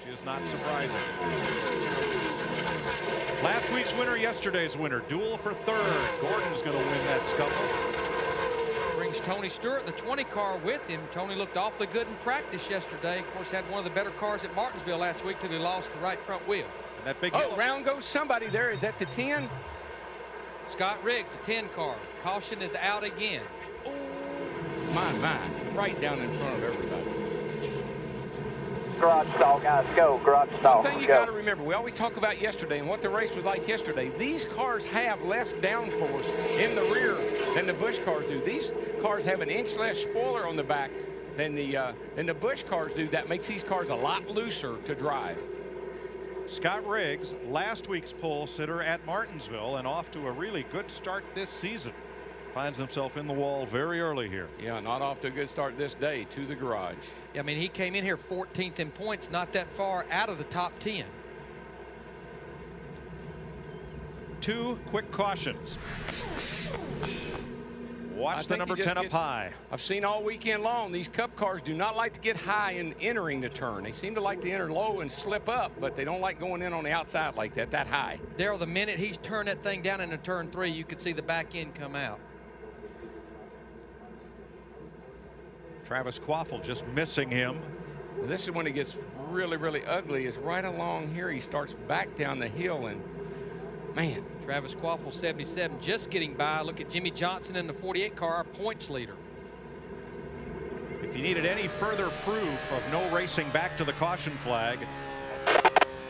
which is not surprising. Last week's winner, yesterday's winner. Duel for third. Gordon's going to win that scuffle. Brings Tony Stewart in the 20 car with him. Tony looked awfully good in practice yesterday. Of course, had one of the better cars at Martinsville last week till he lost the right front wheel. And that big round goes somebody there. Is that the 10? Scott Riggs, a 10 car. Caution is out again. Oh, my. Right down in front of everybody. Garage stall, guys, go. Garage stall. One thing you got to remember, we always talk about yesterday and what the race was like yesterday. These cars have less downforce in the rear than the Busch cars do. These cars have an inch less spoiler on the back than the Busch cars do. That makes these cars a lot looser to drive. Scott Riggs, last week's pole sitter at Martinsville and off to a really good start this season. Finds himself in the wall very early here. Yeah, not off to a good start this day to the garage. Yeah, I mean, he came in here 14th in points, not that far out of the top 10. 2 quick cautions. Watch the number 10 up high. I've seen all weekend long, these Cup cars do not like to get high in entering the turn. They seem to like to enter low and slip up, but they don't like going in on the outside like that high. Darryl, the minute he's turned that thing down into turn 3, you could see the back end come out. Travis Quaffle just missing him. Well, this is when it gets really, really ugly. Is right along here. He starts back down the hill, and man. Travis Quaffle, 77, just getting by. Look at Jimmy Johnson in the 48 car, our points leader. If you needed any further proof of no racing back to the caution flag,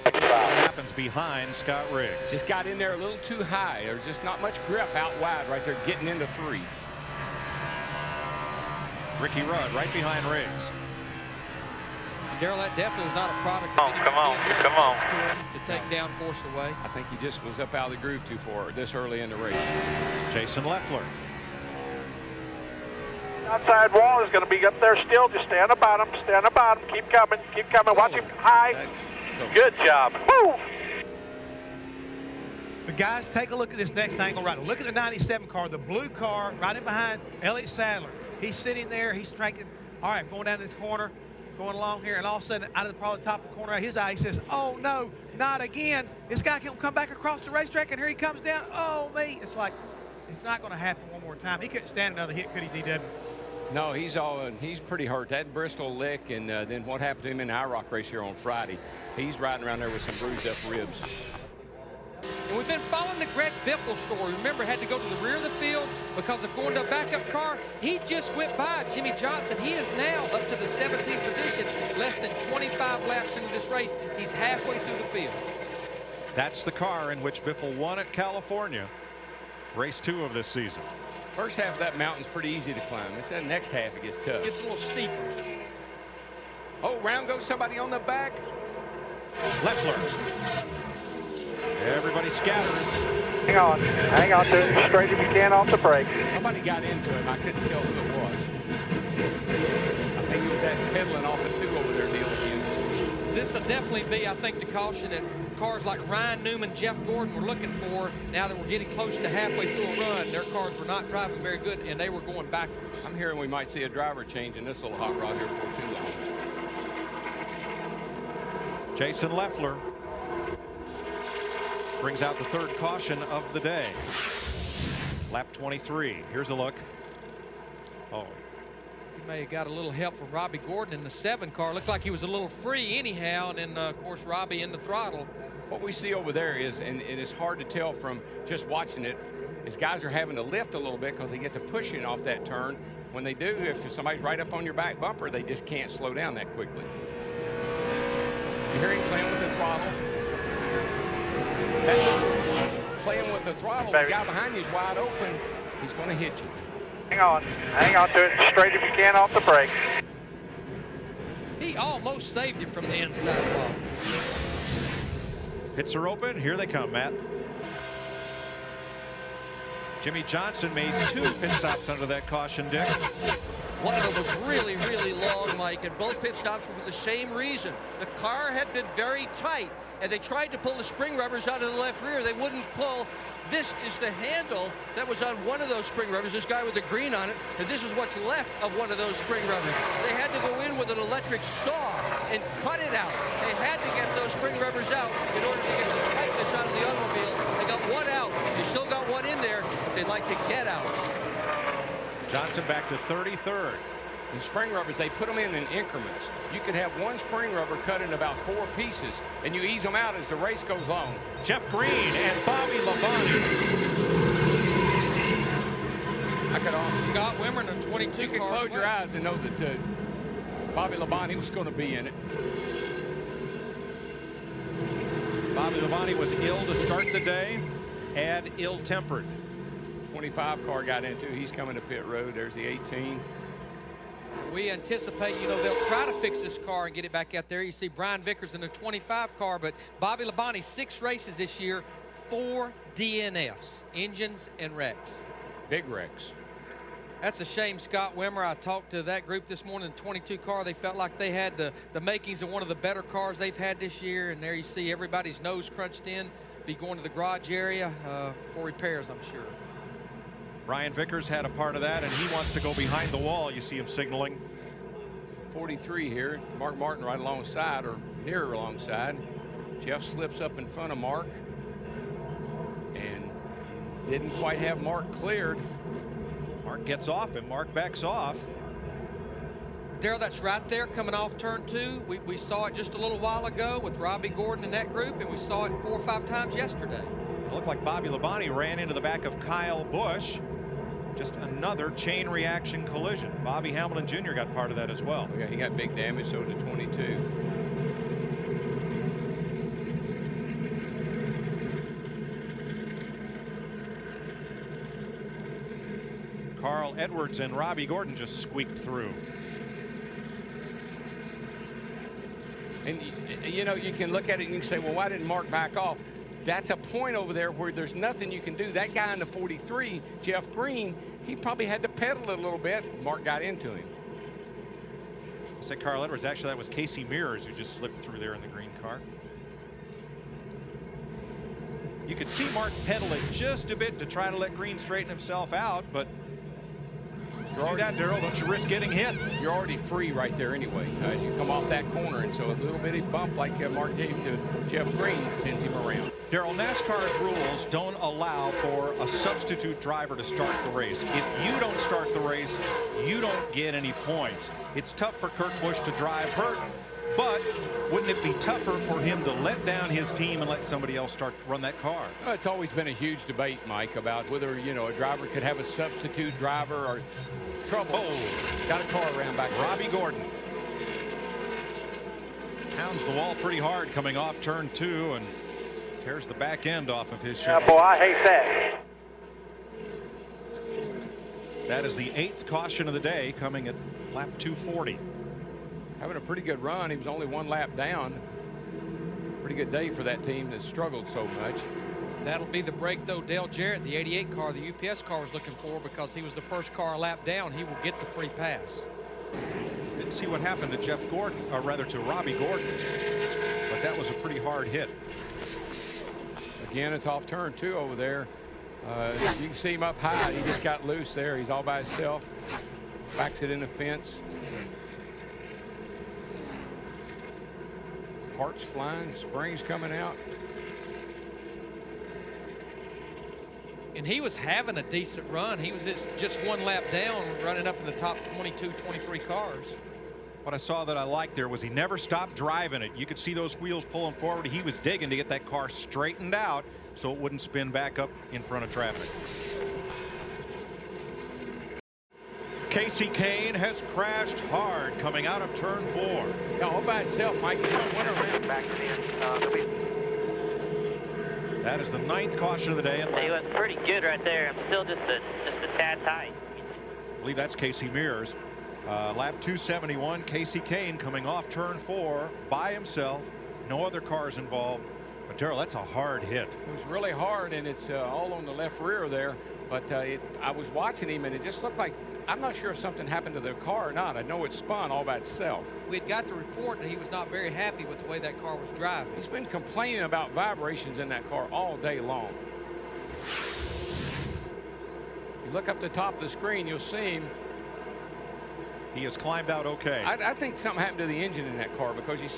what happens behind Scott Riggs? Just got in there a little too high. There's just not much grip out wide right there getting into 3. Ricky Rudd right behind Riggs. Darryl, that definitely was not a product of Come on. to take down force away. I think he just was up out of the groove too far this early in the race. Jason Leffler. Outside wall is going to be up there still. Just stay on the bottom. Stay on the bottom. Keep coming. Keep coming. Watch him high. Good job. Woo! But guys, take a look at this next angle right now. Look at the 97 car, the blue car right in behind Elliott Sadler. He's sitting there. He's cranking. All right, going down this corner, going along here, and all of a sudden, out of the probably top of the corner, his eye, he says, "Oh no, not again!" This guy can come back across the racetrack, and here he comes down. Oh me! It's like it's not going to happen one more time. He couldn't stand another hit, could he, DW? No, he's pretty hurt. That Bristol lick, and then what happened to him in the IROC race here on Friday. He's riding around there with some bruised up ribs. And we've been following the Greg Biffle story. Remember, had to go to the rear of the field because of going to a backup car. He just went by Jimmy Johnson. He is now up to the 17th position, less than 25 laps into this race. He's halfway through the field. That's the car in which Biffle won at California. Race 2 of this season. First half of that mountain's pretty easy to climb. It's that next half it gets tough. It's a little steeper. Oh, round goes somebody on the back. Leffler. Everybody scatters. Hang on to it straight if you can off the brake. Somebody got into him. I couldn't tell who it was. I think it was that pedaling off the 2 over there deal again. This will definitely be, I think, the caution that cars like Ryan Newman, Jeff Gordon were looking for. Now that we're getting close to halfway through a run, their cars were not driving very good, and they were going backwards. I'm hearing we might see a driver change in this little hot rod here before too long. Jason Leffler brings out the 3rd caution of the day. Lap 23. Here's a look. Oh, He may have got a little help from Robby Gordon in the 7 car. Looked like he was a little free anyhow, and then, of course, Robby in the throttle. What we see over there is, and it is hard to tell from just watching it, is guys are having to lift a little bit because they get to pushing off that turn. When they do, if somebody's right up on your back bumper, they just can't slow down that quickly. You hear him playing with the throttle? Playing with the throttle, the guy behind you is wide open. He's going to hit you. Hang on to it straight if you can off the brake. He almost saved it from the inside wall. pits are open. Here they come, Matt. Jimmy Johnson made 2 pit stops under that caution, Dick. One of them was really, really long, Mike, and both pit stops were for the same reason. The car had been very tight, and they tried to pull the spring rubbers out of the left rear. They wouldn't pull. This is the handle that was on one of those spring rubbers, this guy with the green on it, and this is what's left of one of those spring rubbers. They had to go in with an electric saw and cut it out. They had to get those spring rubbers out in order to get the tightness out of the automobile. They got one out. You still got one in there, but they'd like to get out. Johnson back to 33rd. The spring rubbers, they put them in increments. You could have one spring rubber cut in about 4 pieces, and you ease them out as the race goes along. Jeff Green and Bobby Labonte. Scott Wimmer in a 22 You can car close your wins. eyes and know that Bobby Labonte was going to be in it. Bobby Labonte was ill to start the day and ill-tempered. 25 car got into. He's coming to pit road. There's the 18. We anticipate, you know, they'll try to fix this car and get it back out there. You see Brian Vickers in the 25 car, but Bobby Labonte, 6 races this year, 4 DNFs, engines and wrecks. Big wrecks. That's a shame, Scott Wimmer. I talked to that group this morning, the 22 car. They felt like they had the makings of one of the better cars they've had this year, and there you see everybody's nose crunched in, be going to the garage area for repairs, I'm sure. Brian Vickers had a part of that, and he wants to go behind the wall. You see him signaling. 43 here. Mark Martin right alongside, or near alongside. Jeff slips up in front of Mark and didn't quite have Mark cleared. Mark gets off and Mark backs off. Darrell, that's right there coming off turn 2. We saw it just a little while ago with Robby Gordon in that group, and we saw it 4 or 5 times yesterday. It looked like Bobby Labonte ran into the back of Kyle Busch. Just another chain reaction collision. Bobby Hamilton Jr. got part of that as well. Yeah, he got big damage, so did 22. Carl Edwards and Robby Gordon just squeaked through. And you know, you can look at it and you can say, well, why didn't Mark back off? That's a point over there where there's nothing you can do. That guy in the 43, Jeff Green, he probably had to pedal it a little bit. Mark got into him. I said Carl Edwards. Actually, that was Casey Mears who just slipped through there in the green car. You could see Mark pedal it just a bit to try to let Green straighten himself out, but do that, Darrell, don't you risk getting hit. You're already free right there anyway as you come off that corner, and so a little bitty bump like Mark gave to Jeff Green sends him around. Darrell, NASCAR's rules don't allow for a substitute driver to start the race. If you don't start the race, you don't get any points. It's tough for Kurt Busch to drive hurt, but wouldn't it be tougher for him to let down his team and let somebody else run that car? Well, it's always been a huge debate, Mike, about whether, you know, a driver could have a substitute driver or trouble. Oh, got a car around back. Robby Gordon pounds the wall pretty hard coming off turn 2 and tears the back end off of his Yeah, Chevy. boy, I hate that. That is the 8th caution of the day, coming at lap 240. Having a pretty good run. He was only 1 lap down. Pretty good day for that team that struggled so much. That'll be the break, though, Dale Jarrett, the 88 car, the UPS car, was looking for, because he was the first car a lap down. He will get the free pass. Didn't see what happened to Jeff Gordon, or rather to Robby Gordon, but that was a pretty hard hit. Again, it's off turn 2 over there. You can see him up high. He just got loose there. He's all by himself. Backs it in the fence. Parts flying, springs coming out. And he was having a decent run. He was just 1 lap down, running up in the top 22, 23 cars. What I saw that I liked there was he never stopped driving it. You could see those wheels pulling forward. He was digging to get that car straightened out so it wouldn't spin back up in front of traffic. Kasey Kahne has crashed hard coming out of turn 4. Yeah, all by itself, Mike. You don't want to run back in. That is the 9th caution of the day. He was pretty good right there. I'm still just a tad tight. I believe that's Casey Mears. Lap 271, Kasey Kahne coming off turn 4 by himself. No other cars involved. But Darrell, that's a hard hit. It was really hard, and it's all on the left rear there. But I was watching him, and it just looked like, I'm not sure if something happened to the car or not. I know it spun all by itself. We'd got the report that he was not very happy with the way that car was driving. He's been complaining about vibrations in that car all day long. You look up the top of the screen, you'll see him. He has climbed out okay. I think something happened to the engine in that car because you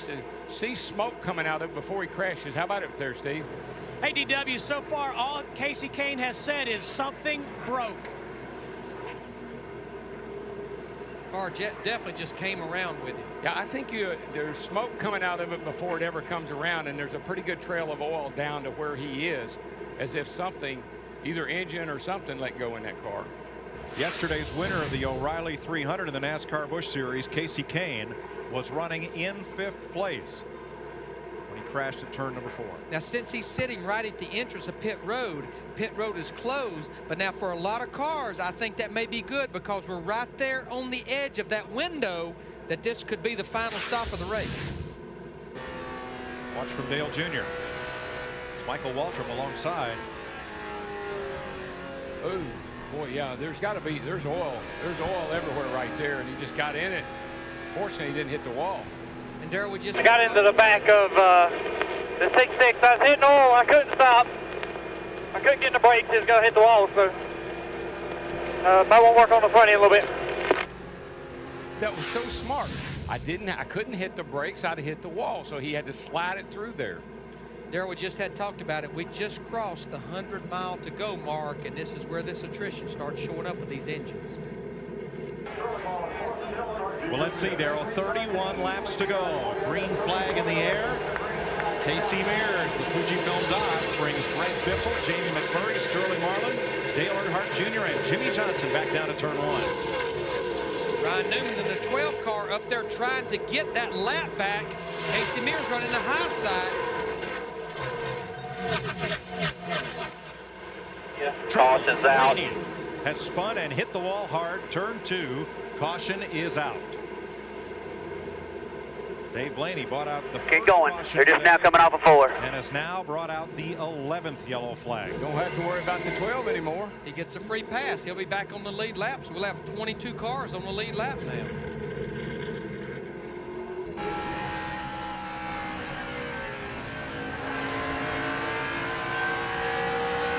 see smoke coming out of it before he crashes. How about it there, Steve? Hey, DW, so far all Casey Kane has said is something broke. Car definitely just came around with him. Yeah, I think there's smoke coming out of it before it ever comes around, and there's a pretty good trail of oil down to where he is, as if something, either engine or something, let go in that car. Yesterday's winner of the O'Reilly 300 in the NASCAR Busch Series, Casey Kane, was running in 5th place when he crashed at turn number 4. Now, since he's sitting right at the entrance of pit road is closed, but now for a lot of cars, I think that may be good because we're right there on the edge of that window that this could be the final stop of the race. Watch from Dale Jr. It's Michael Waltrip alongside. Oh, boy, yeah, there's oil. There's oil everywhere right there, and he just got in it. Fortunately, he didn't hit the wall. And Darrell, we just got into the back of the 6-6. I was hitting oil. I couldn't stop. I couldn't get in the brakes. It's going to hit the wall, so I won't work on the front end a little bit. That was so smart. I couldn't hit the brakes. I'd have hit the wall, so he had to slide it through there. Darrell, we just had talked about it. We just crossed the 100-mile to go mark, and this is where this attrition starts showing up with these engines. Well, let's see, Darrell. 31 laps to go. Green flag in the air. Casey Mears, the Fujifilm Dodge, brings Greg Biffle, Jamie McMurray, Sterling Marlin, Dale Earnhardt Jr., and Jimmy Johnson back down to turn 1. Ryan Newman in the 12 car up there trying to get that lap back. Casey Mears running the high side. Yeah, caution's out. Has spun and hit the wall hard. Turn 2. Caution is out. Dave Blaney brought out the Keep first going. caution They're just today now coming off a 4. and has now brought out the 11th yellow flag. Don't have to worry about the 12 anymore. He gets a free pass. He'll be back on the lead lap, so we'll have 22 cars on the lead lap now.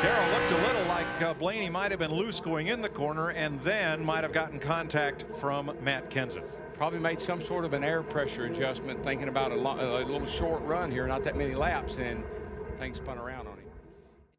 Darrell looked a little like Blaney might have been loose going in the corner and then might have gotten contact from Matt Kenseth. Probably made some sort of an air pressure adjustment, thinking about a little short run here, not that many laps, and things spun around on him.